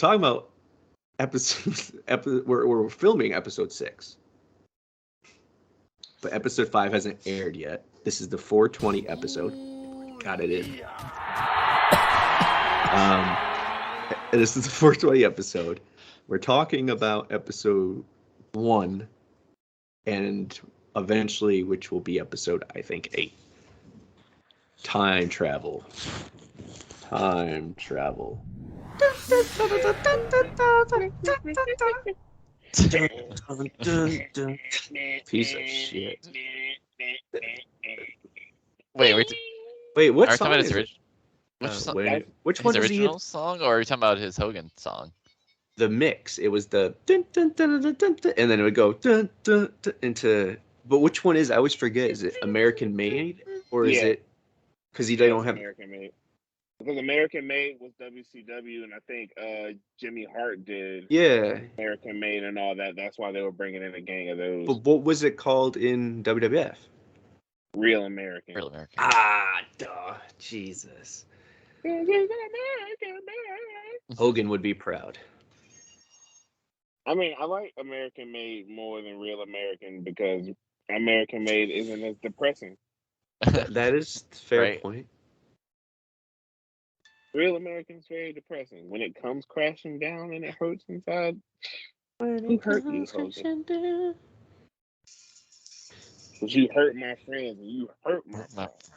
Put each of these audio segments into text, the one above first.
talking about we're filming episode 6. But episode 5 hasn't aired yet. This is the 420 episode. Got it in. This is the 420 episode. We're talking about episode 1 and eventually, which will be episode, I think, 8. Time travel. Time travel. Piece of shit. Wait, what are we song talking about is his it? Which one his does he? original song, or are we talking about his Hogan song? The mix. It was the dun, dun, dun, dun, dun, dun, and then it would go dun, dun, dun, into. But which one is? I always forget. Is it American Made or is it? Because they don't have American Made. Because American Made was WCW, and I think Jimmy Hart did. Yeah. American Made and all that. That's why they were bringing in a gang of those. But what was it called in WWF? Real American. Real American. Ah, duh. Jesus. Hogan would be proud. I mean, I like American Made more than Real American because American Made isn't as depressing. That is a fair Right. point. Real American's very depressing. When it comes crashing down and it hurts inside, who hurt you, Hogan? Because you hurt my friends and you hurt my friends.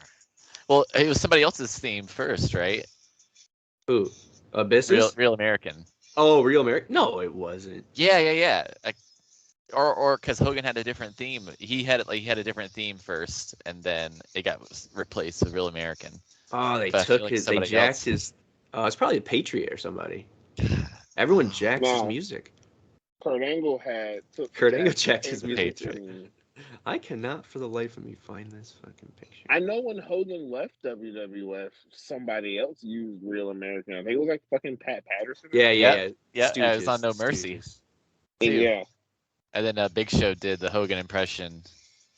Well, it was somebody else's theme first, right? Who? Business? Real American. Oh, Real American? No, it wasn't. Yeah. Or because Hogan had a different theme. He had a different theme first, and then it got replaced with Real American. Oh, they But I took feel like his. They somebody jacked else- his. It's probably a Patriot or somebody. Everyone jacks his No. music. Kurt Angle took Kurt Angle the jacked his music. Patriot. I cannot for the life of me find this fucking picture. I know when Hogan left WWF, somebody else used Real American. I think it was like fucking Pat Patterson. Yeah. Yeah, it was on No Stooges. Mercy. Stooges. Yeah. And then Big Show did the Hogan impression,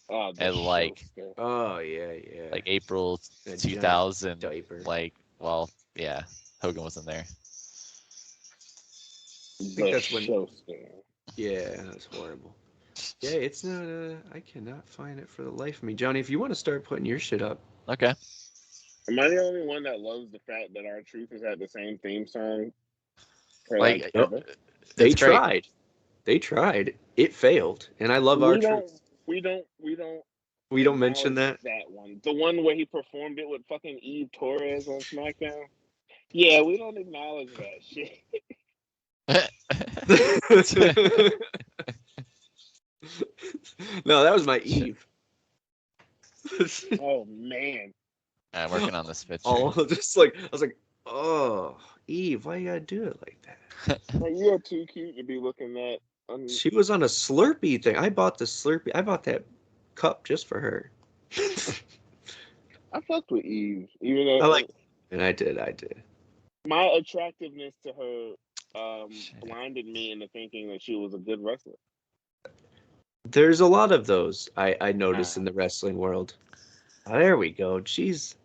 Oh, And, like, Oh yeah. like April That 2000. diaper. Yeah, Hogan wasn't there. I think that's when- Yeah, that's horrible. Yeah, it's not. I cannot find it for the life of me, Johnny. If you want to start putting your shit up, Okay. Am I the only one that loves the fact that our Truth has had the same theme song? For Like, ever? they It's great. tried. They tried. It failed, and I love our truth. We don't We don't mention that. That one. The one where he performed it with fucking Eve Torres on SmackDown. Yeah, we don't acknowledge that shit. No, that was my Eve. Oh man. I'm working on this picture. Oh, just like I was like, oh, Eve, why you gotta do it like that? Like, you're too cute to be looking at. She was on a Slurpee thing. I bought the Slurpee. I bought that cup just for her. I fucked with Eve, even though I like, and I did. my attractiveness to her blinded me into thinking that she was a good wrestler. There's a lot of those I noticed in the wrestling world. Oh, there we go. Jeez,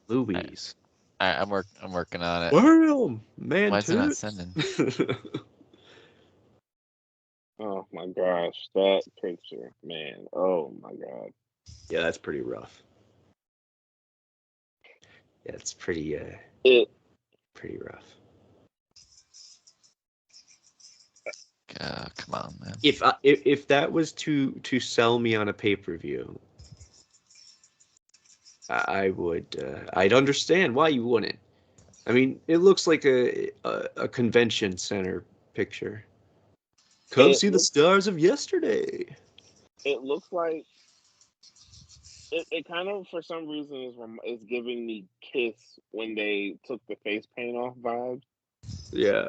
Louise. I'm working on it. Well, man, Why is it not toots. sending? Oh my gosh, that picture, man. Oh my god. Yeah, that's pretty rough. Yeah, it's pretty pretty rough. Come on, man. If that was to sell me on a pay-per-view, I would I'd understand why you wouldn't. I mean, it looks like a convention center picture. Come see the stars of yesterday. It looks like it kind of, for some reason, is giving me Kiss when they took the face paint off vibes. Yeah.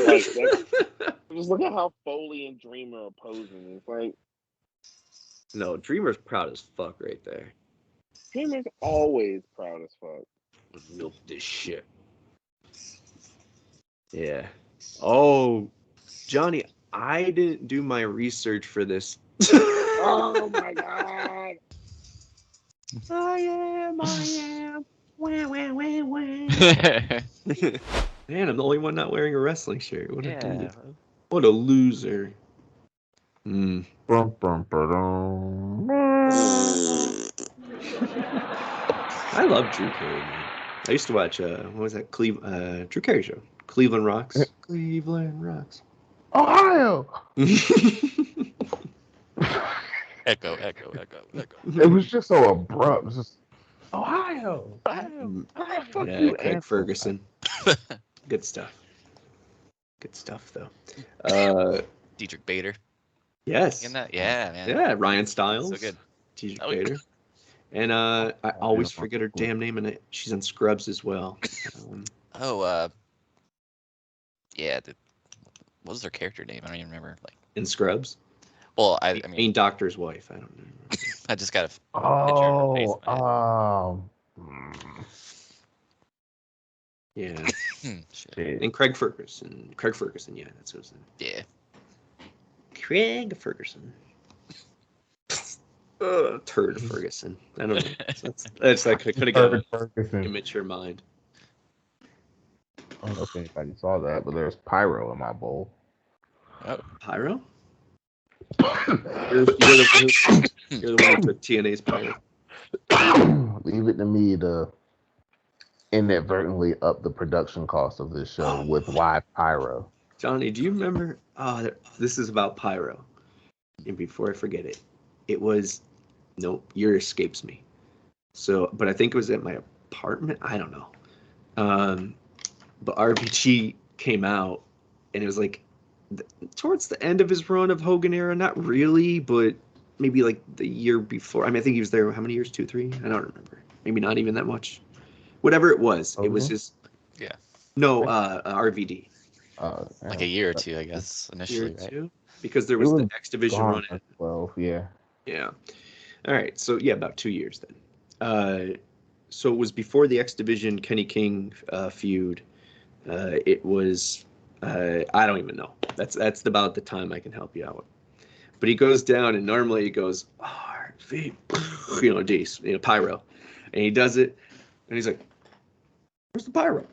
Like, just look at how Foley and Dreamer are posing. It's like, No, Dreamer's proud as fuck right there. Dreamer's always proud as fuck. Milk this shit. Yeah. Oh, Johnny, I didn't do my research for this. Oh my god! I am. Wah, wah, wah, wah. Man, I'm the only one not wearing a wrestling shirt. What a Yeah. dude. What a loser. Bum, bum, ba-dum. I love Drew Carey, man. I used to watch, what was that? Drew Carey show. Cleveland Rocks. Cleveland Rocks. Ohio. Echo. It was just so abrupt. It was just Ohio. Fuck Yeah, you, Craig Anthony. Ferguson. Good stuff. Good stuff, though. Dietrich Bader. Yes. In that? Yeah, man. Yeah, Ryan Stiles. So good. TJ Oh, Bader. And I always forget her damn name, and she's on Scrubs as well. Yeah. What was her character name? I don't even remember. Like In Scrubs? Well, I mean, Main doctor's wife. I don't know. I just got a picture of her face. Yeah. Shit. And Craig Ferguson. Yeah, that's who's name. Yeah. Craig Ferguson. Turd Ferguson. I don't know. That's like I could have got Ferguson. immature mind. I don't know if anybody saw that, but there's pyro in my bowl. Oh. Pyro? You're the one who took TNA's pyro. Leave it to me to inadvertently up the production cost of this show with live pyro. Johnny, do you remember? This is about pyro. And before I forget it, it was year escapes me. So, but I think it was at my apartment. I don't know. But RBG came out, and it was like towards the end of his run of Hogan era. Not really, but maybe like the year before. I mean, I think he was there. How many years? 2, 3? I don't remember. Maybe not even that much. Whatever it was, it was his. Yeah. No, RVD. Like a year or two, I guess, initially, right? Two? Because there was the X Division run. 12, yeah. Yeah. All right. So yeah, about 2 years then. So it was before the X Division Kenny King feud. It was I don't even know. That's about the time I can help you out. But he goes down, and normally he goes RV, pyro, and he does it, and he's like, "Where's the pyro?"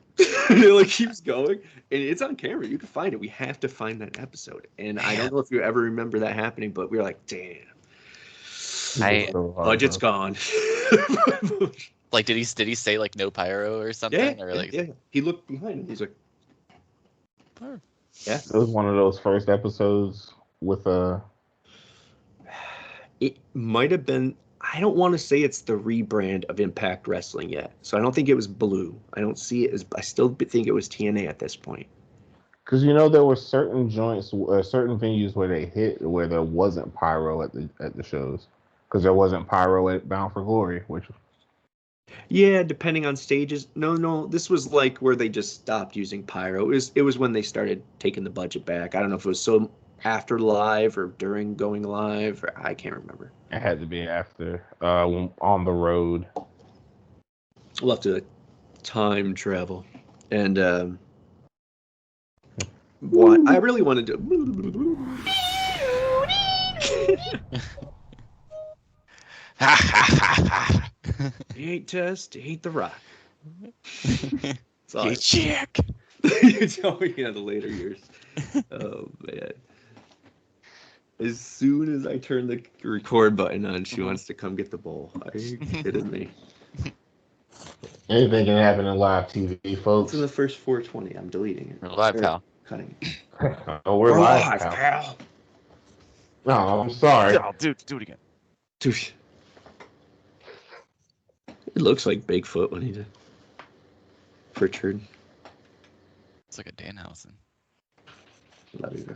And it like keeps going, and it's on camera. You can find it. We have to find that episode, and I don't know if you ever remember that happening, but we were like, "Damn, budget's gone." Like, did he say like no pyro or something? Yeah. He looked behind him. He's like, oh. Yeah. It was one of those first episodes with a. It might have been. I don't want to say it's the rebrand of Impact Wrestling yet, so I don't think it was Blue. I don't see it as. I still think it was TNA at this point. Because there were certain joints, certain venues where they hit where there wasn't pyro at the shows, because there wasn't pyro at Bound for Glory, which. Yeah, depending on stages. No, this was like where they just stopped using pyro. It was when they started taking the budget back. I don't know if it was so after live or during going live, or I can't remember. It had to be after on the road. We'll have to time travel. And what I really wanted to. He ain't Test, he ain't The Rock. Hey, Jack. You tell me the later years. Oh, man. As soon as I turn the record button on, she wants to come get the bowl. Are you kidding me? Anything can happen in live TV, folks. It's in the first 420. I'm deleting it. We're live, pal. Cutting it. Oh, we're live, pal. No, I'm sorry. Oh, dude, do it again. Dude. It looks like Bigfoot when he did. Pritchard. It's like a Danhausen. Love you, bro.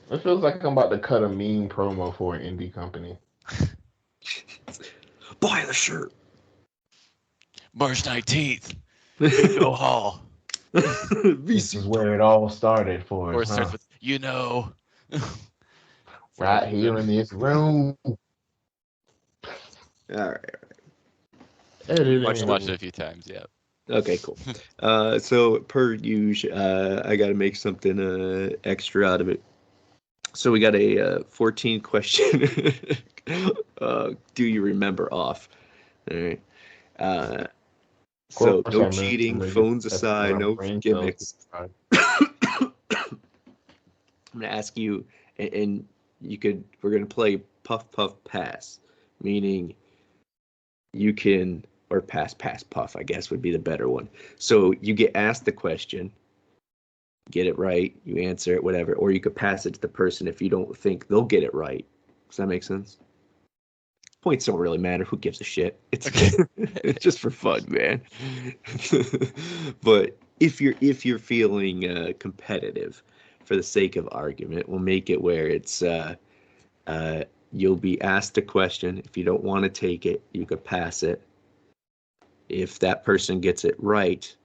It feels like I'm about to cut a mean promo for an indie company. Buy the shirt. March 19th. Bingo Hall. This is where it all started for Or it us. starts with, Right here in this room. All right. Watched it a few times, yeah. Okay, cool. So per usual, I got to make something extra out of it. So we got a 14 question. Do you remember off? All right. So course no I missed cheating, it. phones That's aside, what no brain cells gimmicks. decide. I'm gonna ask you, and we're gonna play puff puff pass, meaning you can, or pass pass puff, I guff would be the better one. So you get asked the question, get it right, you answer it, whatever, or you could pass it to the person if you don't think they'll get it right. Does that make sense? Points don't really matter. Who gives a shit? It's it's just for fun, man. But if you're feeling competitive, for the sake of argument, we'll make it where it's you'll be asked a question. If you don't want to take it, you could pass it. If that person gets it right,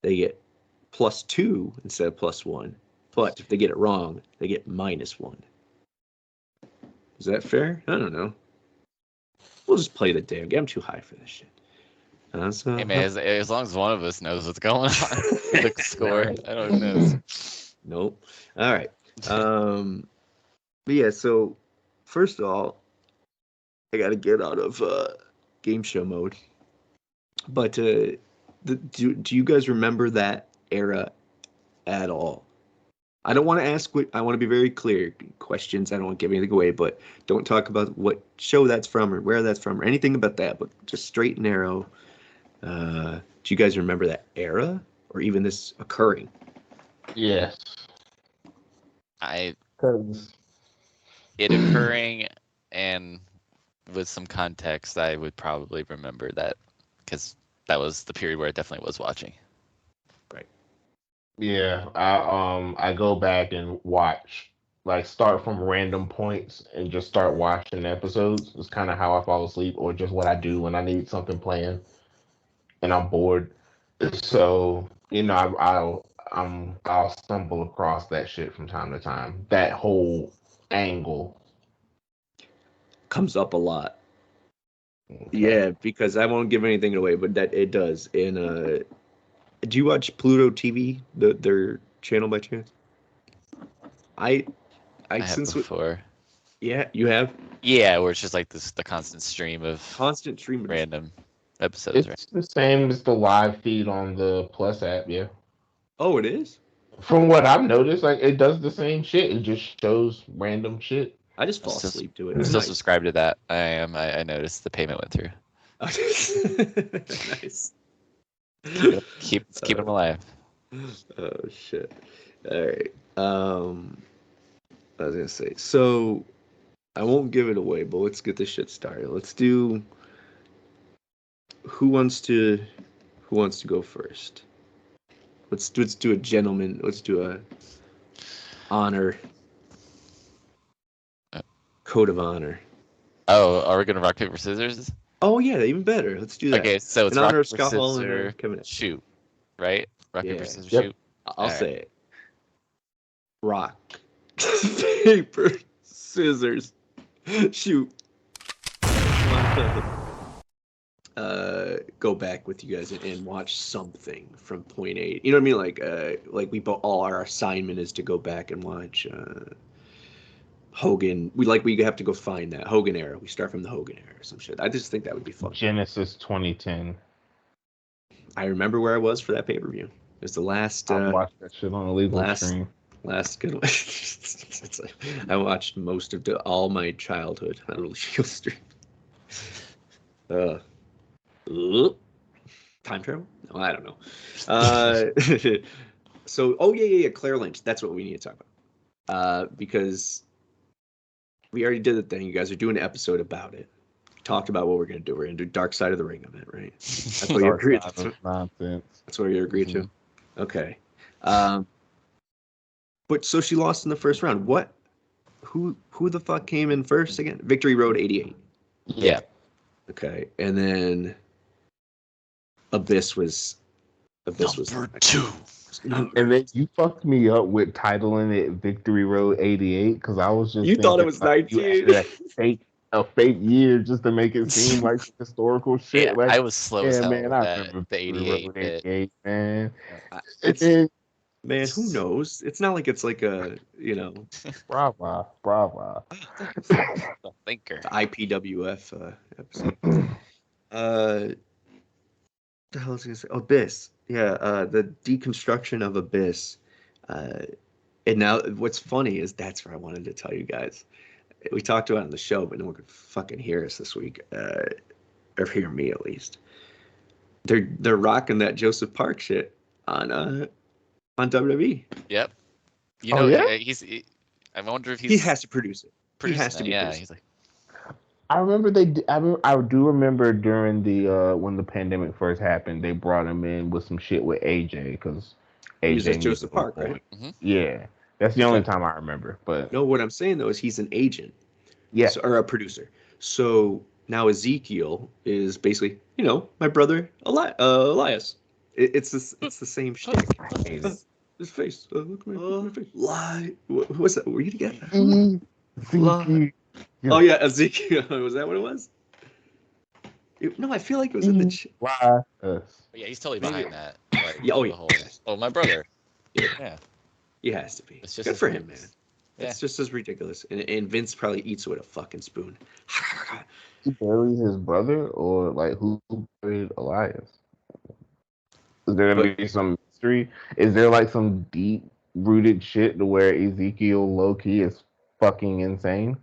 they get +2 instead of +1. But if they get it wrong, they get -1. Is that fair? I don't know. We'll just play the damn game. I'm too high for this shit. Hey man, as long as one of us knows what's going on, the score. I don't know. Nope. All right. But yeah. So first of all, I gotta get out of game show mode. But do you guys remember that era at all? I don't want to ask I want to be very clear. Questions, I don't want to give anything away, but don't talk about what show that's from or where that's from or anything about that, but just straight and narrow. Do you guys remember that era or even this occurring? Yes. It 'Cause occurring, and with some context, I would probably remember that because that was the period where I definitely was watching. yeah, I go back and watch, like start from random points and just start watching episodes. It's kind of how I fall asleep, or just what I do when I need something planned and I'm bored. So I'll stumble across that shit from time to time. That whole angle. Comes up a lot. Okay. Yeah, because I won't give anything away, but that it does. And do you watch Pluto TV, their channel by chance? I I have before. Yeah, you have Yeah, where it's just like the constant stream of constant stream of random episodes. It's the same as the live feed on the Plus app, yeah. Oh, it is? From what I've noticed, like it does the same shit. It just shows random shit. I just fall asleep to it. I'm It's still nice. subscribed to that. I noticed the payment went through. Nice. Keep them alive. Oh shit. All right. I was gonna say, so I won't give it away, but let's get this shit started. Let's do who wants to go first? Let's do a gentleman. Let's do a honor code of honor. Oh, are we gonna rock paper scissors? Oh yeah, even better. Let's do that. Okay, so it's in rock honor of paper Scott Hall and scissors Kevin. shoot, right? Rock Yeah. paper scissors Yep. shoot. I'll say it. Rock, paper, scissors, shoot. Go back with you guys and watch something from point A. You know what I mean? Like we all our assignment is to go back and watch Hogan. We have to go find that Hogan era. We start from the Hogan era or some shit. I just think that would be fun. Genesis 2010. I remember where I was for that pay-per-view. It was the last. I watched that shit on illegal stream. Last good one. I watched most of all my childhood on illegal stream. Time travel? No, I don't know. So, yeah, Claire Lynch. That's what we need to talk about. Because we already did the thing. You guys are doing an episode about it. Talked about what we're gonna do. We're gonna do Dark Side of the Ring of it, right? That's what you agreed to. Nonsense. That's what you agreed to. Okay. But so she lost in the first round. What? Who the fuck came in first again? Victory Road 88. Yeah. Okay, and then Abyss was Number 2. And then you fucked me up with titling it Victory Road 88 because I was just You thought it was 19. A fake year just to make it seem like historical shit. Yeah, like, I was slow as hell man, with I that. remember The 88 Road 88, man. Man, who knows? It's not like it's like a, Brava. The thinker. IPWF episode. the hell is I gonna say? Abyss. Yeah, the deconstruction of Abyss. And now what's funny is that's where I wanted to tell you guys. We talked about it on the show, but no one could fucking hear us this week. Or hear me at least. They're rocking that Joseph Park shit on WWE. Yep. I wonder if he has to produce it. He has to be. Yeah, producing. he's like. I remember I do remember during the when the pandemic first happened, they brought him in with some shit with AJ because AJ he was just Joseph Park, right? Mm-hmm. Yeah, that's the only time I remember. But no, what I'm saying though is he's an agent, yes, or a producer. So now Ezekiel is basically, my brother Elias. It's the same shit. His face. Look at my face. Lie. Who was that? Were you together? Lie. Oh yeah, Ezekiel. Was that what it was? No, I feel like it was in the. Lie. Yeah, he's totally behind that. Like, yeah, my brother. Yeah. He has to be. It's just good for him, man. Yeah. It's just as ridiculous. And Vince probably eats with a fucking spoon. He buried his brother, or like who buried Elias? Is there gonna be some mystery? Is there like some deep rooted shit to where Ezekiel low key is fucking insane?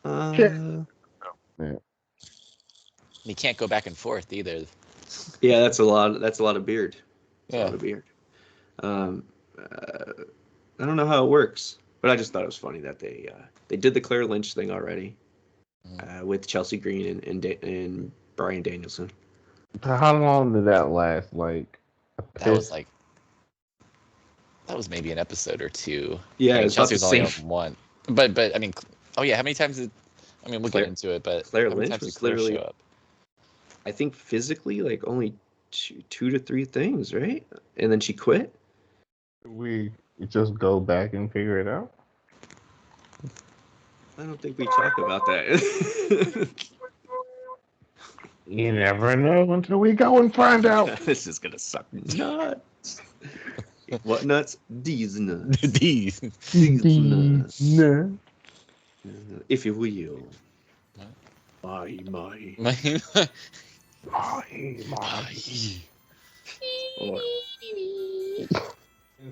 Yeah. He can't go back and forth either. Yeah, that's a lot of beard. That's a lot of beard. I don't know how it works, but I just thought it was funny that they did the Claire Lynch thing already with Chelsea Green and Bryan Danielson. How long did that last? Like that was maybe an episode or two. Yeah, I mean, it's Chelsea was only on same. one. But I mean, how many times did? I mean, we'll get into it, but Claire how many Lynch times was did Claire literally, show up? I think physically like only two to three things, right? And then she quit. We just go back and figure it out. I don't think we talk about that. You never know until we go and find out. This is gonna suck nuts. What nuts? These nuts. These nuts. nuts. If you will. My.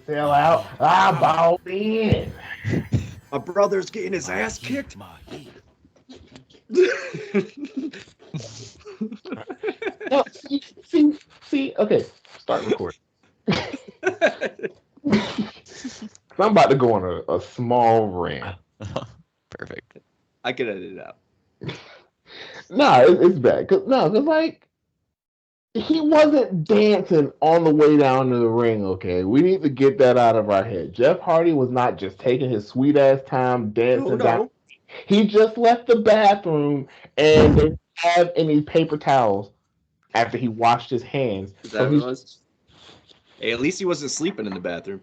Sell out. I bought in. My brother's getting his ass kicked. No, see, okay, start recording. I'm about to go on a small rant. Perfect. I can edit it out. Nah, it's bad. Cause like, he wasn't dancing on the way down to the ring, okay? We need to get that out of our head. Jeff Hardy was not just taking his sweet ass time dancing down. He just left the bathroom and didn't have any paper towels after he washed his hands. Is that what it was? Hey, at least he wasn't sleeping in the bathroom.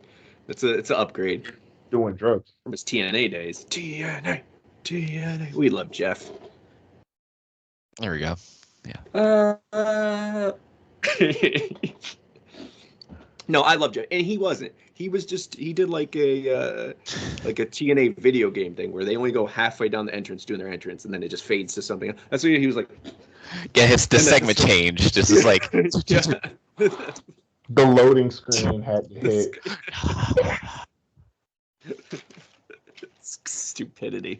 It's an upgrade. Doing drugs. From his TNA days. TNA. We love Jeff. There we go. Yeah. No, I love Jeff, and he wasn't. He did like a TNA video game thing where they only go halfway down the entrance doing their entrance, and then it just fades to something else. That's what he was like. Yeah, the segment changed. Just is like the loading screen had to hit. Stupidity.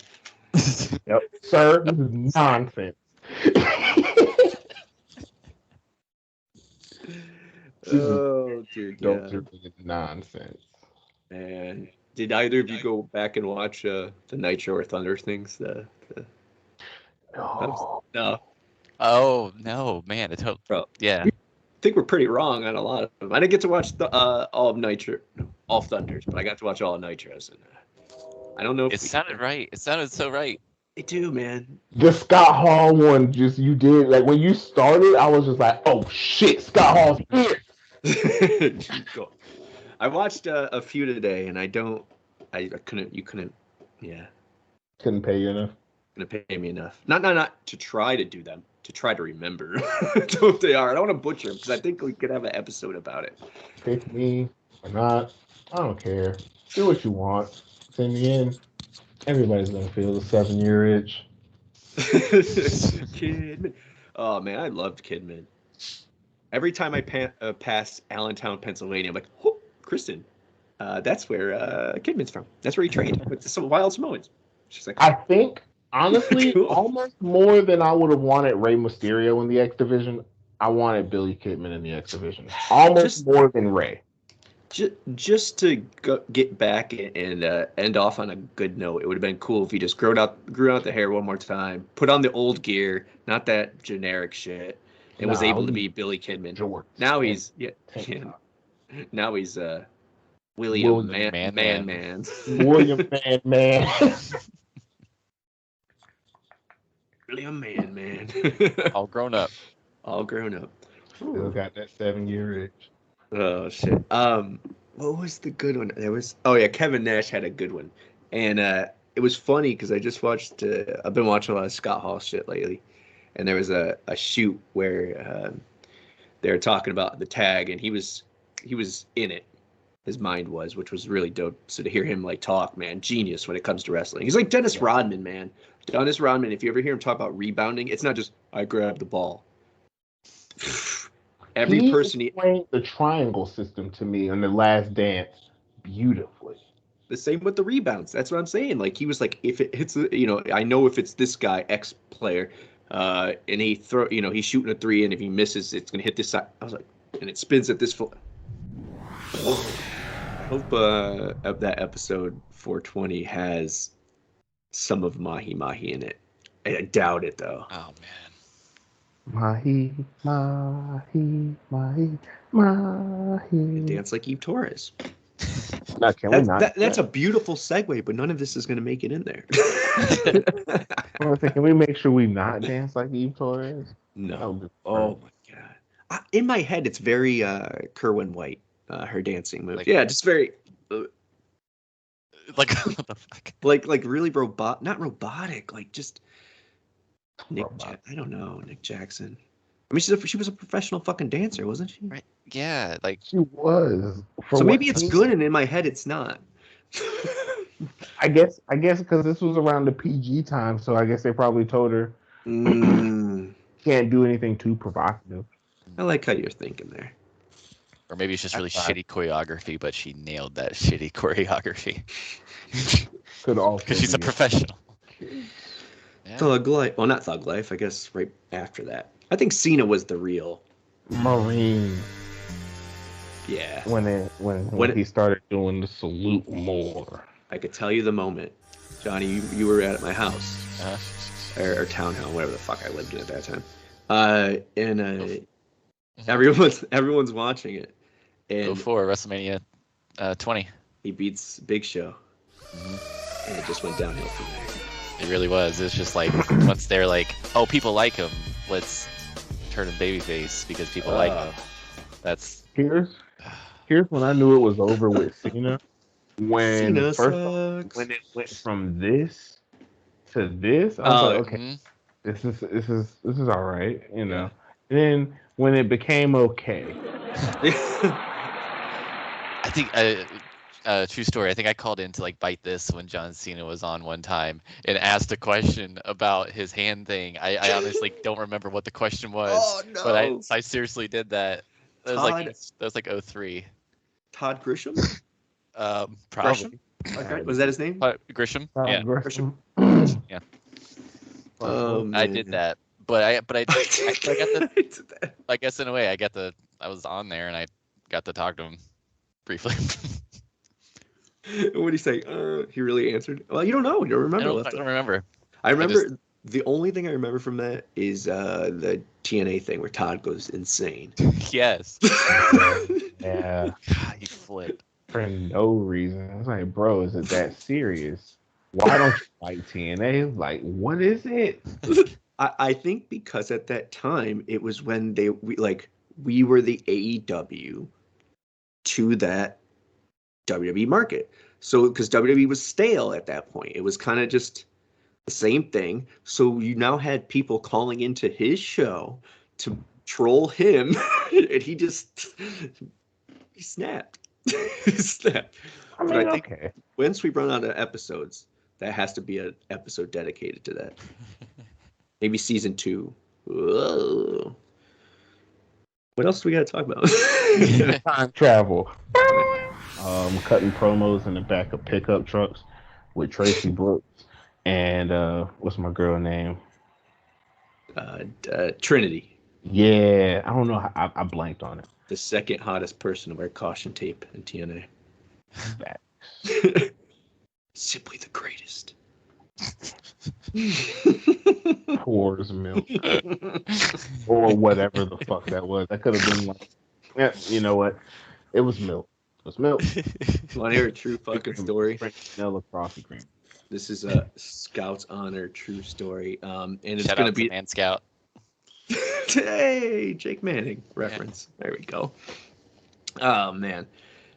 Yep, sir, this is nonsense. Oh, dude. Don't do nonsense. And did either of you go back and watch the Nitro or Thunder things? No. No. Oh no, man! Yeah. I think we're pretty wrong on a lot of them. I didn't get to watch all of Nitro, all Thunders, but I got to watch all of Nitros. And I don't know if it sounded right. It sounded so right. They do, man. The Scott Hall one, you did like when you started. I was just like, oh shit, Scott Hall's here. I watched a few today, and I couldn't. You couldn't. Yeah. Couldn't pay you enough. Couldn't pay me enough. Not to try to do them. To try to remember what they are. I don't want to butcher them because I think we could have an episode about it. Pick me or not. I don't care. Do what you want. In the end, everybody's gonna feel the 7-year itch. Kid. Oh man, I loved Kidman. Every time I pass Allentown, Pennsylvania, I'm like, oh, Kristen, that's where Kidman's from. That's where he trained with some Wild Samoans. She's like, I think, honestly, Cool. almost more than I would have wanted Rey Mysterio in the X Division, I wanted Billy Kidman in the X Division. Almost more than Rey. Just to get back and end off on a good note, it would have been cool if he just grew out the hair one more time, put on the old gear, not that generic shit, and was able to be Billy Kidman. George. Now he's now he's William Man. William Man. William Man. All grown up. All grown up. Still got that 7-year itch. Oh shit. What was the good one? Kevin Nash had a good one, and it was funny because I just watched. I've been watching a lot of Scott Hall shit lately, and there was a shoot where they were talking about the tag, and he was in it. His mind was, which was really dope. So to hear him like talk, man, genius when it comes to wrestling. He's like Dennis Rodman, man. Dennis Rodman. If you ever hear him talk about rebounding, it's not just I grabbed the ball. Every person explained the triangle system to me on The Last Dance beautifully. The same with the rebounds. That's what I'm saying. Like he was like, if it hits, I know if it's this guy X player, and he he's shooting a three, and if he misses, it's gonna hit this side. I was like, and it spins at this. Hope that episode 420 has some of Mahi Mahi in it. I doubt it though. Oh man. Mahi. Dance like Eve Torres. Now, that's a beautiful segue, but none of this is going to make it in there. Can we make sure we not dance like Eve Torres? No. Oh my god. In my head, it's very Kerwin White, her dancing move. Just very. Like what the fuck? Like really not robotic. Like just. I don't know, Nick Jackson. I mean, she was a professional fucking dancer, wasn't she? Right. Yeah, like she was. So maybe it's good, and in my head, it's not. I guess because this was around the PG time, so I guess they probably told her can't do anything too provocative. I like how you're thinking there. Or maybe it's just really shitty choreography, but she nailed that shitty choreography. Could also because she's a professional. Yeah. Thug Life. Well, not Thug Life. I guess right after that. I think Cena was the real Marine. Yeah. When he started doing the salute more. I could tell you the moment, Johnny. You were at my house, or townhouse, whatever the fuck I lived in at that time. And everyone's watching it. And for WrestleMania 20. He beats Big Show, and it just went downhill from there. It really was. It's just like once they're like, oh, people like him, let's turn him babyface because people like him. That's here's when I knew it was over with Cena. When it went from this to this, I was like, okay, this is all right, you know. And then when it became okay, I think. True story. I think I called in to like Bite This when John Cena was on one time and asked a question about his hand thing. I honestly don't remember what the question was. Oh, no. But I seriously did that. That was like 03. Todd Grisham? Probably. Okay. Was that his name? Grisham? Yeah. Grisham. Yeah. Oh, I did that. But I got the I guess in a way I was on there and I got to talk to him briefly. What did he say? He really answered. Well, you don't know. You don't remember. I don't remember. I remember. The only thing I remember from that is the TNA thing where Todd goes insane. Yes. Yeah. God, he flipped. For no reason. I was like, bro, is it that serious? Why don't you like TNA? Like, what is it? I think because at that time it was when we were the AEW to that WWE market. So because WWE was stale at that point, it was kind of just the same thing. So you now had people calling into his show to troll him, and he snapped. He snapped. I mean, but I think once we run out of episodes, that has to be an episode dedicated to that. Maybe season 2. Whoa. What else do we got to talk about? Time travel. Cutting promos in the back of pickup trucks with Tracy Brooks and what's my girl name? Trinity. Yeah, I don't know. I blanked on it. The second hottest person to wear caution tape in TNA. Simply the greatest. Pours milk. Or whatever the fuck that was. That could have been like, yeah, you know what? It was milk. It was milk. Want to hear a true fucking story? Vanilla coffee cream. This is a Scout's Honor true story. And it's Shout going out to be... Man Scout. Hey, Jake Manning reference. Yeah. There we go. Oh, man.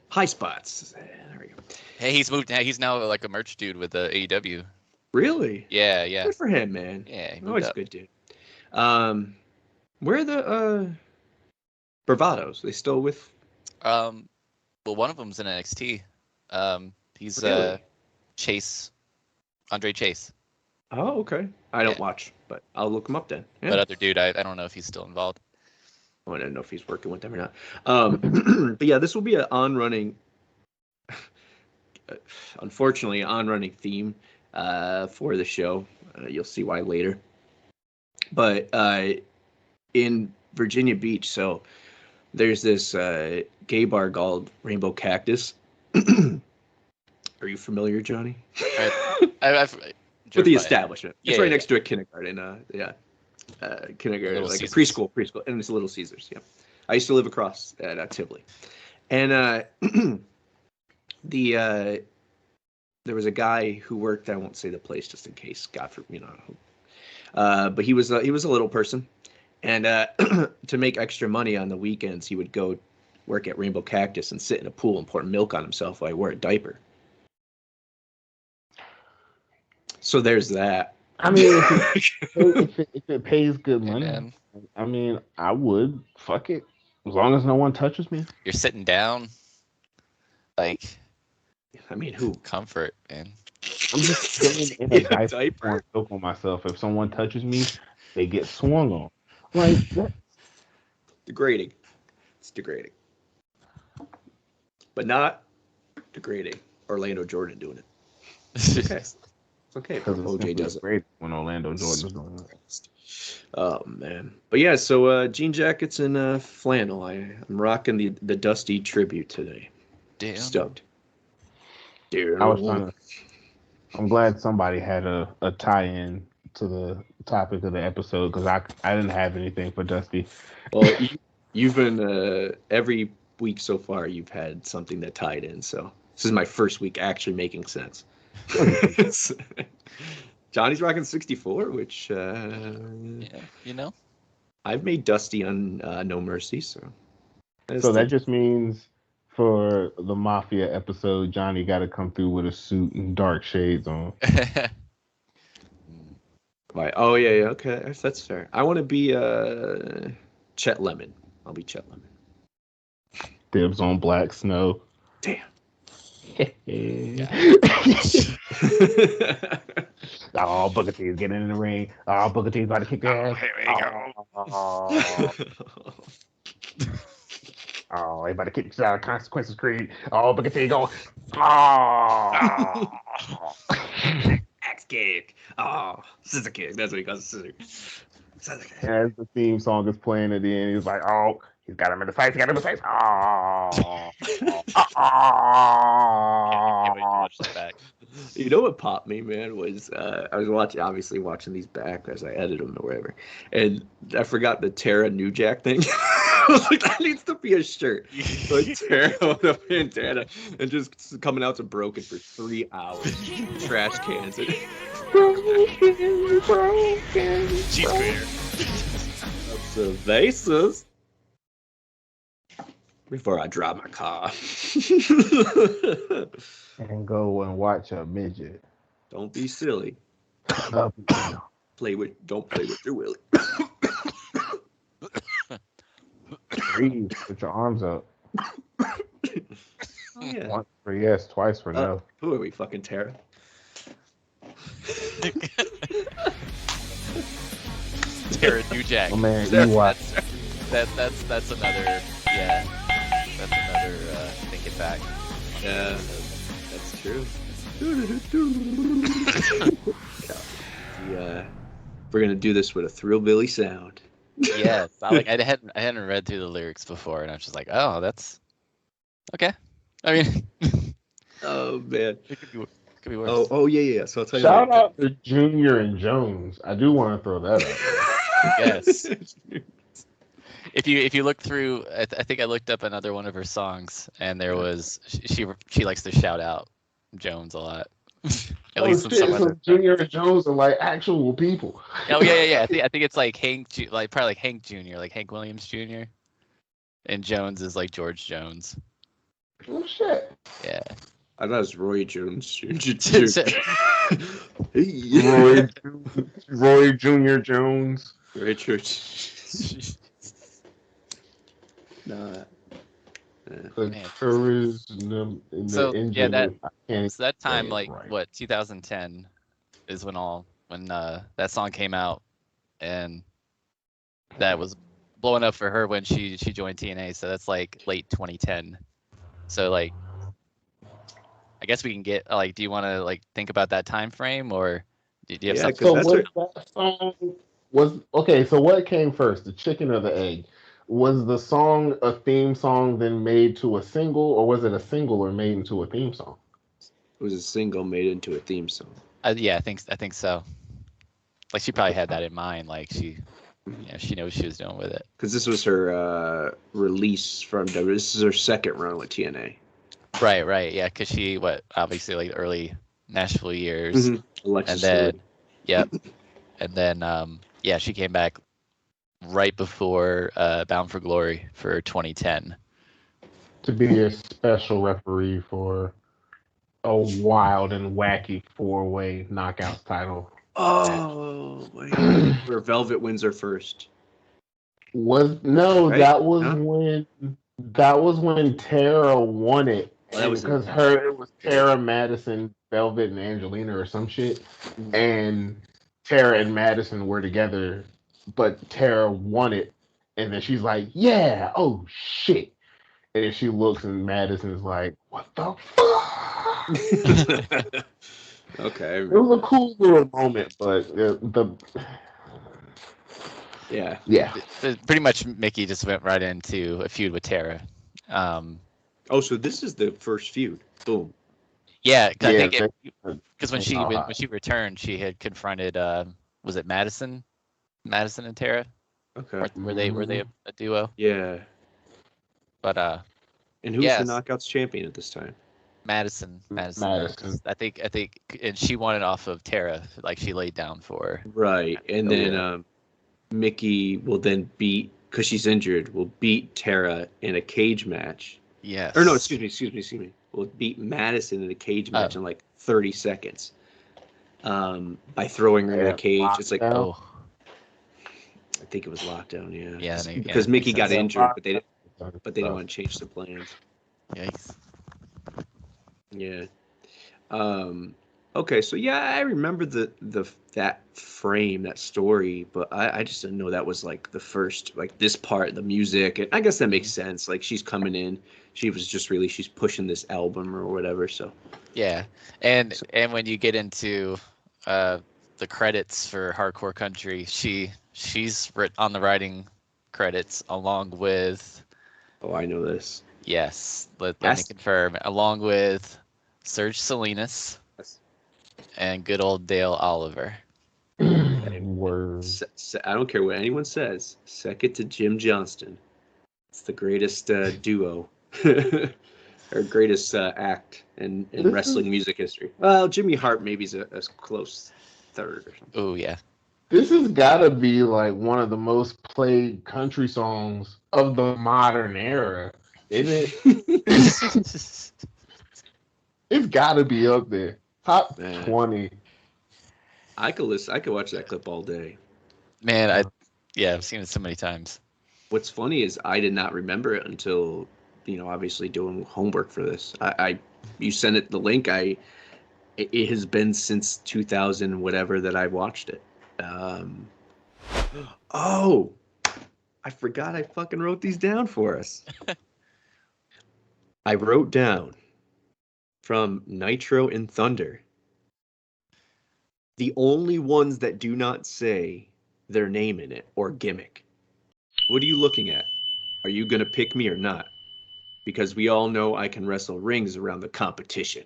High spots. There we go. Hey, he's moved. He's now like a merch dude with the AEW. Really? Yeah. Good for him, man. Yeah, he Always moved up. good dude. Where are the Bravados? They still with? Well, one of them's in NXT. He's Really? Chase, Andre Chase. Oh, okay. I don't Yeah. watch, but I'll look him up then. Yeah. But other dude, I don't know if he's still involved. I don't know if he's working with them or not. But yeah, this will be an on-running, unfortunately, on-running theme for the show. You'll see why later. But in Virginia Beach, so there's this gay bar called Rainbow Cactus. Are you familiar, Johnny? I've With the by it. establishment. It's Yeah, right yeah, next to a kindergarten. Kindergarten, Little like Caesars. a preschool, and it's Little Caesars. Yeah, I used to live across at Tivoli, and there was a guy who worked. I won't say the place just in case, God for but he was a little person, and to make extra money on the weekends, he would go work at Rainbow Cactus and sit in a pool and pour milk on himself while he wore a diaper. So there's that. I mean, if it pays good money, man. I mean, I would. Fuck it. As long as no one touches me. You're sitting down. Like, I mean, who? comfort, man. I'm just chilling in a Yeah, diaper pouring milk on myself. If someone touches me, they get swung on. Like, that, Degrading. It's degrading. But not degrading Orlando Jordan doing it. Okay. It's okay. because OJ does it. great when Orlando Jordan is doing it. Oh man. But yeah, so jean jackets and flannel. I'm rocking the Dusty tribute today. Damn. Stoked. Dear I was Lord. trying to. I'm glad somebody had a tie-in to the topic of the episode because I didn't have anything for Dusty. Well, you've been every week so far. You've had something that tied in. So this is my first week actually making sense. Johnny's rocking 64, which Yeah, you know. I've made Dusty on No Mercy. So So that just means for the Mafia episode, Johnny got to come through with a suit and dark shades on. Right. Oh yeah, okay, that's fair. I want to be Chet Lemon. I'll be Chet Lemon. Dibs on Black Snow. Damn. Oh, Booker T's getting in the ring. Oh, Booker T's about to kick your ass. Here we go. Oh, he about to kick you out of Consequences Creed. Oh, Booker T going. Oh. Axe kick. Oh, scissor kick. That's what he calls it, scissor. Scissor kick. As the theme song is playing at the end, he's like, oh, he's got him in the face. He got him in the face. Oh. Can't wait to watch this back. You know what popped me, man, was I was watching these back as I edited them or whatever, and I forgot the Tara New Jack thing. I was like, that needs to be a shirt. Like Tara with a bandana and just coming out to Broken for 3 hours. Trash cans. She's greater. The vases. Before I drive my car. And go and watch a midget. Don't be silly. Up and down. Don't play with your willy. Breathe. Put your arms up. Oh, yeah. Once for yes, twice for no. Who are we, fucking Tara? Tara New Jack. Oh man, you watch. That's another. Yeah, that's another thinking back. Yeah, that's true. Yeah, we're gonna do this with a Thrillbilly sound. Yeah, I hadn't read through the lyrics before, and I was just like, oh, that's okay. I mean, Oh man. it could be worse. Oh yeah. So I'll tell you. Shout out to Junior and Jones. I do want to throw that out. Yes. If you look through, I think I looked up another one of her songs, and there was she likes to shout out Jones a lot. At least in some so other. Junior and Jones are like actual people. Oh yeah. I think it's like probably like Hank Jr., like Hank Williams Jr. And Jones is like George Jones. Oh shit. Yeah. I thought it was Roy Jones Jr. Roy Junior Jones. Roy Church. Nah. Man. Tourism in the So engine. yeah, that So that time, it like right. what 2010 is when that song came out, and that was blowing up for her when she joined TNA. So that's like late 2010. So like, I guess we can get like, do you want to like think about that time frame, or do you have Yeah, something? So that's that song was okay. So what came first, the chicken or the egg? Was the song a theme song then made to a single, or was it a single or made into a theme song? It was a single made into a theme song. Yeah, I think so. Like she probably had that in mind. Like she knows what she was doing with it. Because this was her release from W. This is her second run with TNA. Right. Yeah, because she obviously like early Nashville years, Alexis and then Stewart. yep, and then she came back right before Bound for Glory for 2010. To be a special referee for a wild and wacky 4-way knockouts title. Oh, wait. Where Velvet wins her first. Right? That was when Tara won it. Well, that was because it was Tara, Madison, Velvet, and Angelina or some shit. And Tara and Madison were together, but Tara won it. And then she's like, yeah, oh shit. And then she looks and Madison's like, what the fuck? Okay. It was a cool little moment, but yeah. Pretty much Mickey just went right into a feud with Tara. So this is the first feud. Boom. Yeah, because when she returned, she had confronted was it Madison and Tara? Okay. Were they a duo? Yeah. But and who's the Knockouts champion at this time? Madison. I think, and she won it off of Tara. Like she laid down for her. Right, and then Mickey will then because she's injured, will beat Tara in a cage match. Yes. Or no, excuse me. Will beat Madison in a cage match in like 30 seconds. By throwing her in a cage. It's like I think it was lockdown. Yeah. Yeah. Because Mickey got injured, but they didn't want to change the plans. Yikes. Yeah. Okay, so I remember that frame, that story, but I just didn't know that was like the first, like this part, the music, and I guess that makes sense. Like she's coming in, she's pushing this album or whatever. So yeah, and when you get into the credits for Hardcore Country, she's on the writing credits along with. Oh, I know this. Yes, let me confirm. Along with Serge Salinas and good old Dale Oliver. Word. I don't care what anyone says. Second to Jim Johnston. It's the greatest duo or greatest act in wrestling music history. Well, Jimmy Hart maybe is a close third or something. Oh yeah. This has got to be like one of the most played country songs of the modern era, isn't it? It's got to be up there. Top 20. I could watch that clip all day. Man, I've seen it so many times. What's funny is I did not remember it until, obviously doing homework for this. You sent it the link. It has been since 2000 whatever that I watched it. Oh, I forgot I fucking wrote these down for us. I wrote down from Nitro and Thunder. The only ones that do not say their name in it or gimmick. What are you looking at? Are you going to pick me or not? Because we all know I can wrestle rings around the competition.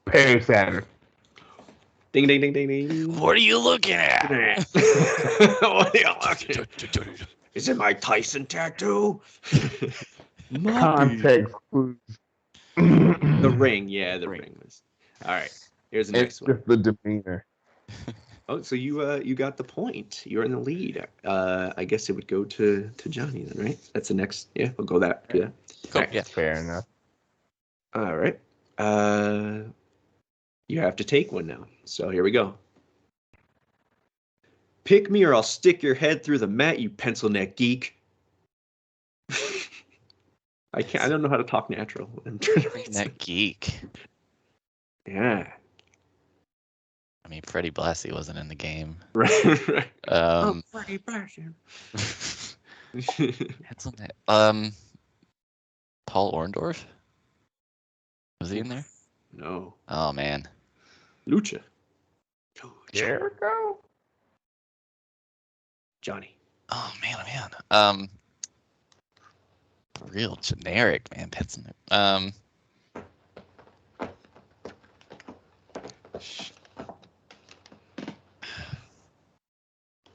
Perry Saturn. Ding, ding, ding, ding, ding. What are you looking at? What are you looking at? Is it my Tyson tattoo? Context clues. The ring, yeah, the ring was. All right, here's the It's next one. just the demeanor. Oh, so you got the point. You're in the lead. I guess it would go to Johnny then, right? That's the next. Yeah, we'll go that. Do that. Cool. All right. Yeah. Fair enough. All right. You have to take one now. So here we go. Pick me or I'll stick your head through the mat, you pencil neck geek. I can't. I don't know how to talk natural. That geek. Yeah. I mean, Freddie Blassie wasn't in the game. Right. Right. Freddie Blassie. Paul Orndorff? Was he in there? No. Oh man. Lucha. Jericho? Johnny. Oh man. Real generic, man. That's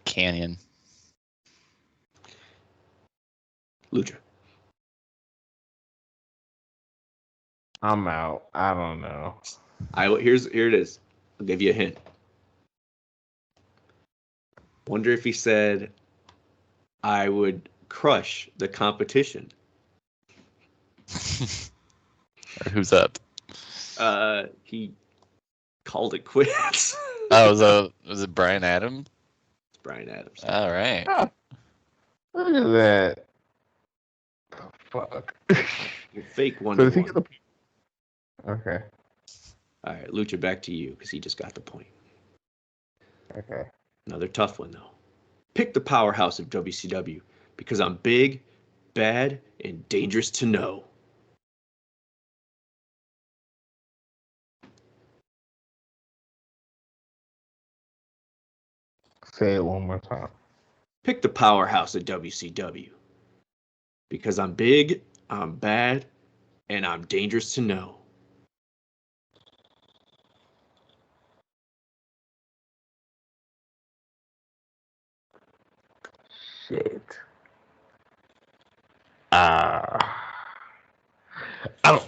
Canyon. Lucha. I'm out. I don't know. Here it is. I'll give you a hint. Wonder if he said I would crush the competition. Who's up? He called it quits. Oh, was it Brian Adams? It's Brian Adams. All right. Oh, look at that. The fuck. You're fake one So to is he one. gonna... Okay. All right, Lucha, back to you because he just got the point. Okay. Another tough one though. Pick the powerhouse of WCW because I'm big, bad, and dangerous to know. Say it one more time. Pick the powerhouse of WCW because I'm big, I'm bad, and I'm dangerous to know. Shit. I don't.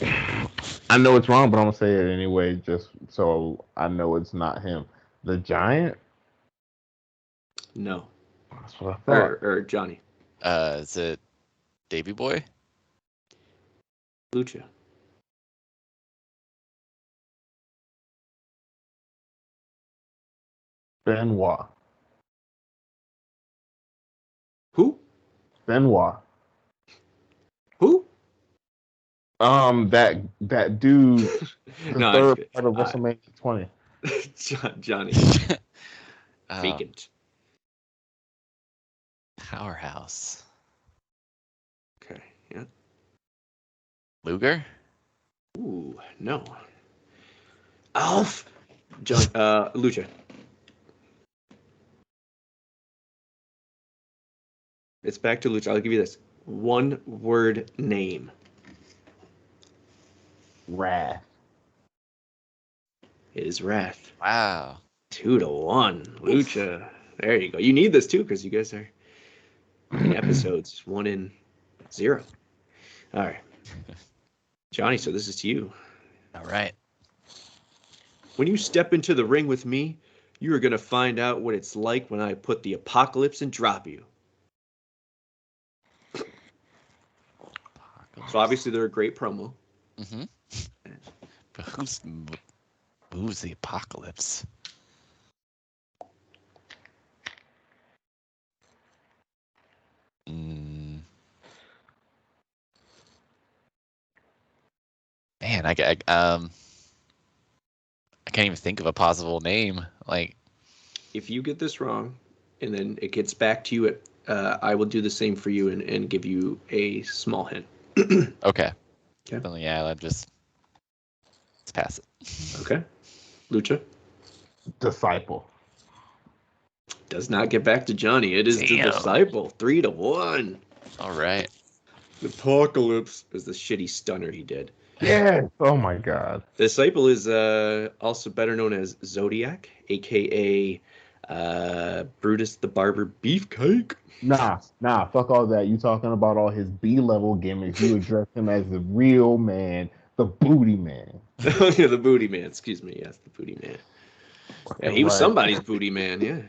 I know it's wrong, but I'm gonna say it anyway, just so I know it's not him. The Giant. No. That's what I thought. Or Johnny. Is it Davy Boy? Lucha. Benoit. Who? Benoit. Who? That dude. The No, third part of WrestleMania 20. Johnny. Vacant. Powerhouse. Okay. Yeah. Luger? Ooh, no. Alf. John. Lucha. It's back to Lucha. I'll give you this. One word name. Wrath. It is Wrath. Wow. 2-1. Lucha. There you go. You need this too because you guys are in episodes 1 and 0. All right. Johnny, so this is to you. All right. When you step into the ring with me, you are going to find out what it's like when I put the apocalypse and drop you. So obviously they're a great promo. Mm-hmm. But who's the apocalypse? Man, I can't even think of a possible name. Like, if you get this wrong, and then it gets back to you, I will do the same for you and give you a small hint. okay. Okay. Then, yeah, let's pass it. Okay. Lucha Disciple. does not get back to Johnny. It is the Damn. Disciple. 3-1. All right. Apocalypse is the shitty stunner he did. Yes. Oh my God. The Disciple is also better known as Zodiac, aka Brutus the Barber Beefcake. Nah. Fuck all that. You talking about all his B-level gimmicks? You address him as the real man, the booty man. Yeah, the booty man. Excuse me. Yes, the booty man. Yeah, he was Right. somebody's booty man. Yeah.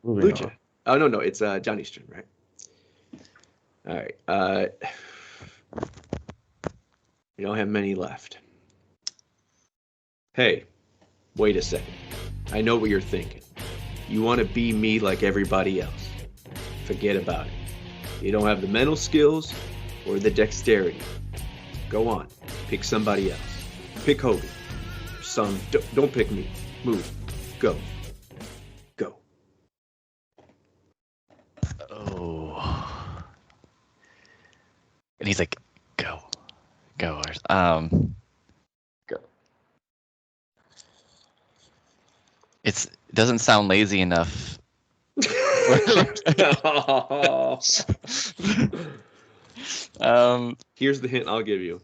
Moving Lucha. on. Oh no, it's Johnny's turn, right? All right. We don't have many left. Hey, wait a second. I know what you're thinking. You want to be me like everybody else. Forget about it. You don't have the mental skills or the dexterity. Go on, pick somebody else. Pick Hogan. Don't pick me. Move. Go. Go. Oh. And he's like, go. Go. It doesn't sound lazy enough. Here's the hint I'll give you.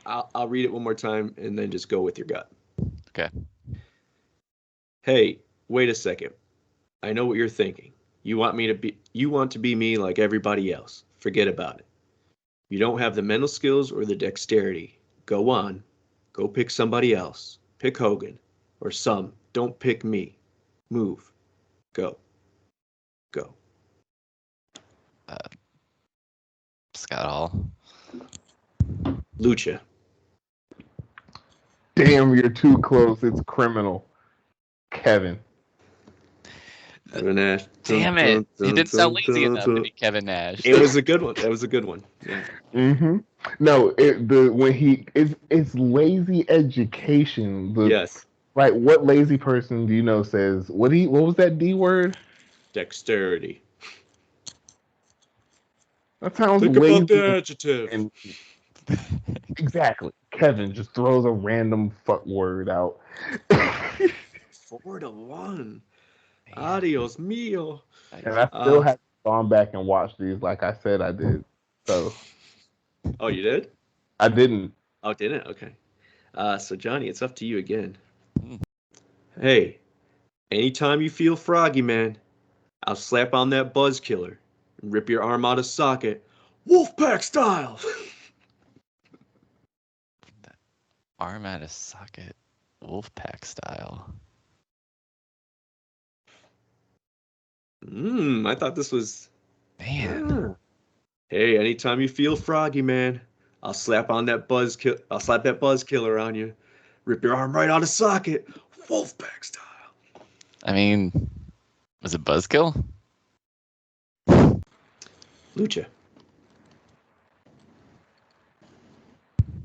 I'll read it one more time and then just go with your gut. Okay. Hey, wait a second. I know what you're thinking. You want to be me like everybody else. Forget about it. You don't have the mental skills or the dexterity. Go on. Go pick somebody else. Pick Hogan. Or some. Don't pick me. Move. Go. Go. Scott Hall. Lucha. Damn, you're too close. It's criminal. Kevin. Kevin Nash. Damn it. He didn't sound lazy enough to be Kevin Nash. It was a good one. That was a good one. Yeah. Mm-hmm. No, it's lazy education. Yes. Right. What lazy person do you know says what was that D word? Dexterity. That sounds Think lazy. about the adjective. And exactly. Kevin just throws a random fuck word out. 4-1. Adios mio. And I still have gone back and watched these like I said I did. So. Oh, you did? I didn't. Oh, didn't? Okay. So Johnny, it's up to you again. Hey, anytime you feel froggy, man, I'll slap on that buzz killer and rip your arm out of socket, Wolfpack style. Arm out of socket, Wolfpack style. I thought this was. Man. Hey, anytime you feel froggy, man, I'll slap that buzz killer on you, rip your arm right out of socket, Wolfpack style. I mean, was it Buzzkill? Lucha.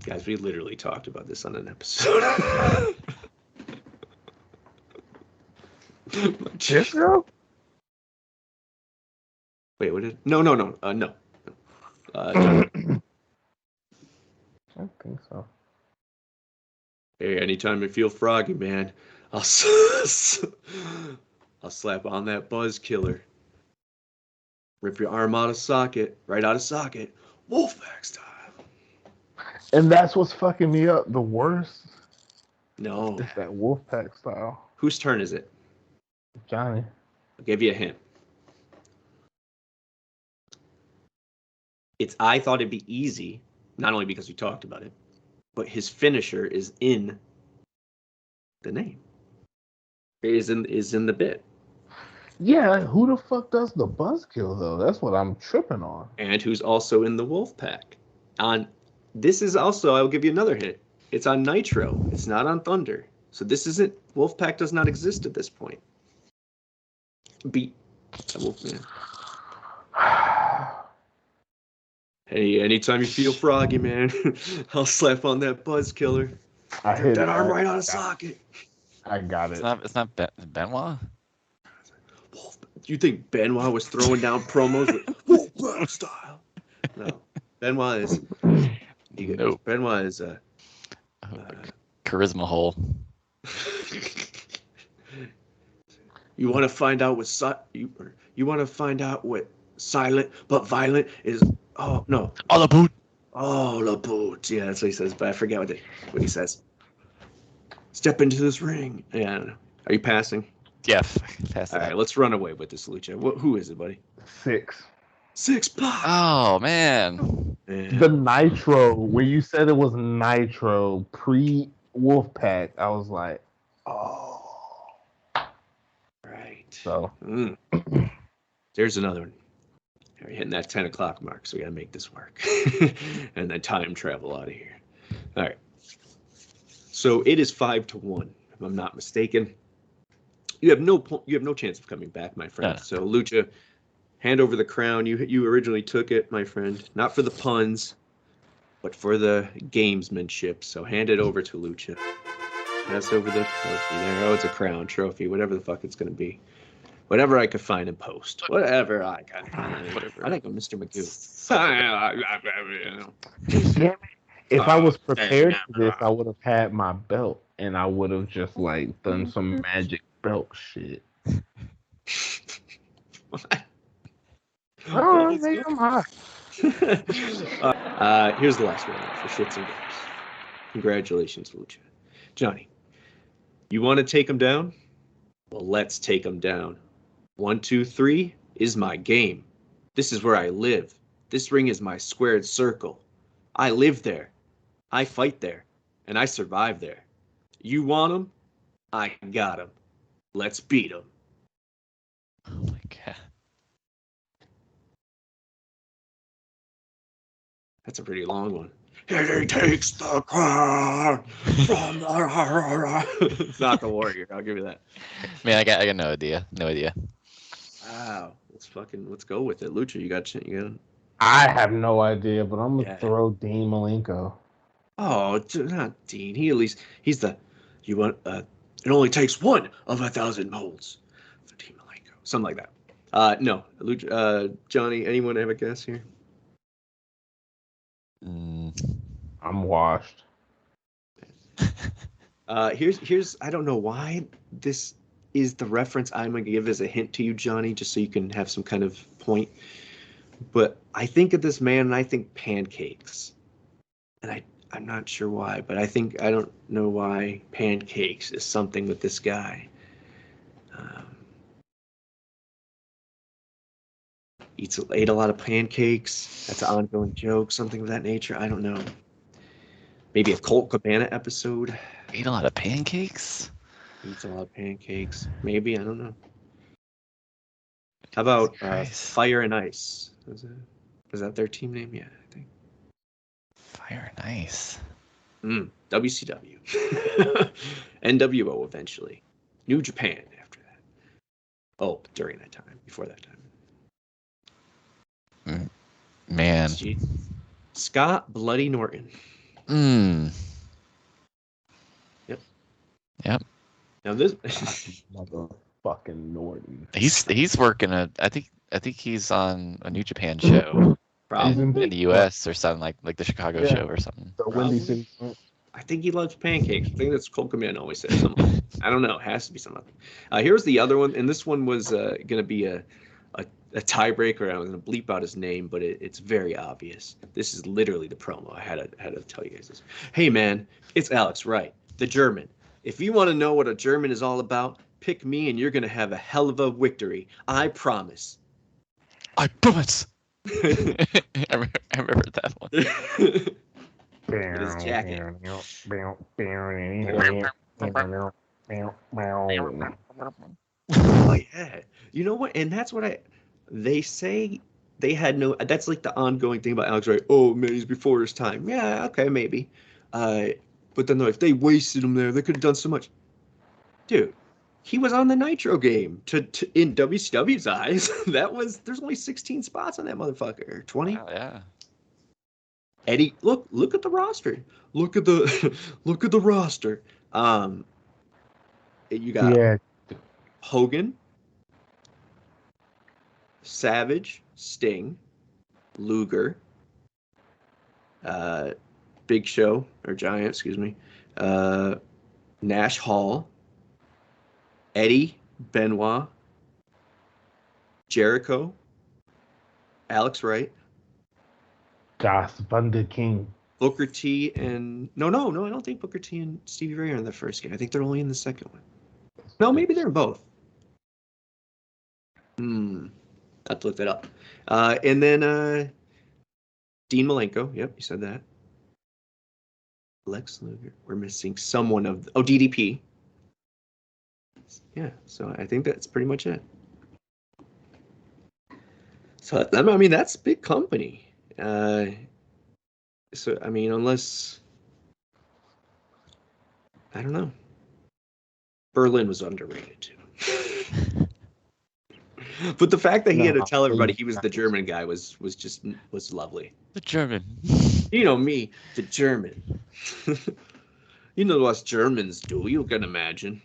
Guys, we literally talked about this on an episode. Jethro? Wait, what did? No. No. I don't think so. Hey, anytime you feel froggy, man, I'll slap on that buzz killer. Rip your arm out of socket, right out of socket, Wolfpack style. And that's what's fucking me up the worst. No. It's that Wolfpack style. Whose turn is it? Johnny. I'll give you a hint. I thought it'd be easy, not only because we talked about it, but his finisher is in the name. It is in the bit. Yeah, who the fuck does the buzzkill though? That's what I'm tripping on. And who's also in the Wolfpack. This is also, I'll give you another hint. It's on Nitro. It's not on Thunder. So this isn't, Wolfpack does not exist at this point. Beat Wolfman. Hey, anytime you feel froggy, man, I'll slap on that buzz killer. I Put hit that it. arm right on a socket. I got it. It's not Benoit. Do you think Benoit was throwing down promos with Wolfpack style? No, Benoit is. Nope. Benoit is Charisma hole. You want to find out what you want to find out what silent but violent is? Oh no! Oh, the boot. Oh, la boot. Yeah, that's what he says, but I forget what he says. Step into this ring. Yeah. Are you passing? Yeah, pass All that. right, let's run away with this, Lucha. Who is it, buddy? 6. 6 Pac. Oh man. Yeah. The Nitro, when you said it was Nitro pre Wolfpack, I was like, oh. Right. So There's another one. We're hitting that 10 o'clock mark, so we gotta make this work. And then time travel out of here. All right. So it is 5-1, if I'm not mistaken. You have no chance of coming back, my friend. Yeah. So Lucha, hand over the crown. You originally took it, my friend, not for the puns, but for the gamesmanship. So hand it over to Lucha. Pass over the trophy there. Oh, it's a crown trophy, whatever the fuck it's gonna be. Whatever I could find in post. Whatever I can find. Whatever. I think I'm Mr. Magoo. if I was prepared for this, I would have had my belt and I would have just like done some magic belt shit. Oh, maybe I'm high. Here's the last one for shits and gigs. Congratulations, Lucha. Johnny, you want to take him down? Well, let's take him down. 1, 2, 3 is my game. This is where I live. This ring is my squared circle. I live there. I fight there. And I survive there. You want him? I got him. Let's beat him. Oh my god. That's a pretty long one. And he takes the crown from the... It's not the warrior, I'll give you that. Man, I got no idea. No idea. Wow. Let's go with it. Lucha, you got I have no idea, but I'm gonna Yeah. throw Dean Malenko. Oh, not Dean. He's the you want it only takes 1 of 1,000 molds for Dean Malenko. Something like that. No. Lucha, Johnny, anyone have a guess here? I'm washed. Here's I don't know why this is the reference I'm gonna give as a hint to you, Johnny, just so you can have some kind of point. But I think of this man and I think pancakes. And I'm not sure why, but I don't know why pancakes is something with this guy. Ate a lot of pancakes. That's an ongoing joke, something of that nature. I don't know. Maybe a Colt Cabana episode. Ate a lot of pancakes? Eats a lot of pancakes. Maybe, I don't know. How about Fire and Ice? Was that their team name? Yeah, I think. Fire and Ice. WCW. NWO eventually. New Japan after that. Oh, during that time. Before that time. Man. Jeez. Scott Bloody Norton. Yep. Now this motherfucking Norton. He's working I think he's on a New Japan show. Probably. In the US or something like the Chicago show or something. The Windy City. I think he loves pancakes. I think that's Colt Cabana always says something. I don't know. It has to be something. Here's the other one, and this one was going to be a tiebreaker. I was going to bleep out his name, but it's very obvious. This is literally the promo. I had to tell you guys this. Hey man, it's Alex Wright, the German. If you want to know what a German is all about, pick me, and you're going to have a hell of a victory. I promise. I promise. I remember that one. His jacket. Oh yeah. You know what? And that's what they say they had no. That's like the ongoing thing about Alex Wright. Oh man, he's before his time. Yeah, okay, maybe. But then if they wasted him there, they could have done so much. Dude, he was on the Nitro game. In WCW's eyes, there's only 16 spots on that motherfucker. 20. Wow, yeah. Eddie, look at the roster. Look at the look at the roster. You got Hogan, Savage, Sting, Luger, Big Show or Giant, excuse me, Nash Hall, Eddie, Benoit, Jericho, Alex Wright, Josh Thunder King, Booker T, and no, I don't think Booker T and Stevie Ray are in the first game. I think they're only in the second one. No, maybe they're both. I have to look that up. And then Dean Malenko. Yep, you said that. Lex Luger. We're missing someone of DDP. Yeah, so I think that's pretty much it. So I mean, that's big company. So I mean, unless I don't know, Berlin was underrated too. But the fact that he had to tell everybody he was the German guy was lovely. The German. You know me, the German. You know what us Germans do, you can imagine.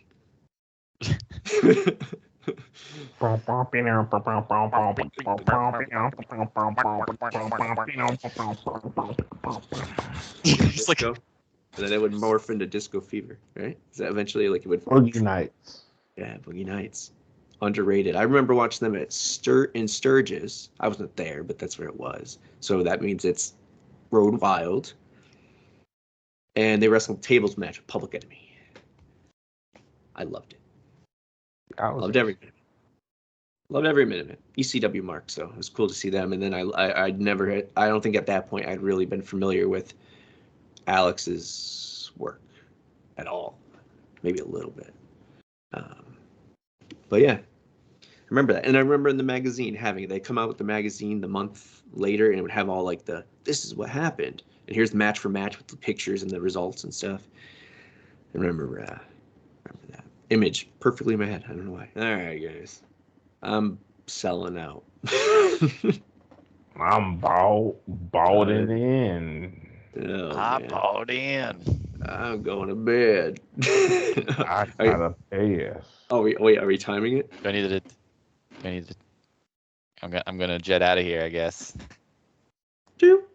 Disco. And then it would morph into Disco Fever, right? Is that eventually like it would? Boogie Nights. Yeah, Boogie Nights. Underrated. I remember watching them at in Sturgis. I wasn't there, but that's where it was. So that means it's Road Wild. And they wrestled tables match with Public Enemy. I loved it. Loved every minute. Loved every minute of it. ECW mark, so it was cool to see them. And then I'd never had, I don't think at that point I'd really been familiar with Alex's work at all. Maybe a little bit. But yeah, I remember that. And I remember in the magazine they come out with the magazine the month later and it would have all like this is what happened. And here's the match for match with the pictures and the results and stuff. I remember that image perfectly in my head. I don't know why. All right, guys. I'm selling out. I'm bought it in. Oh, I man. bought in. I'm going to bed. I gotta pass. Oh wait, are we timing it? Do I need to? I'm gonna jet out of here, I guess. Two.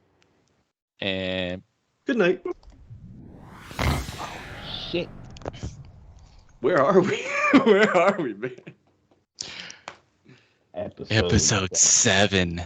And Good night. Shit. Where are we? Where are we, man? Episode 7.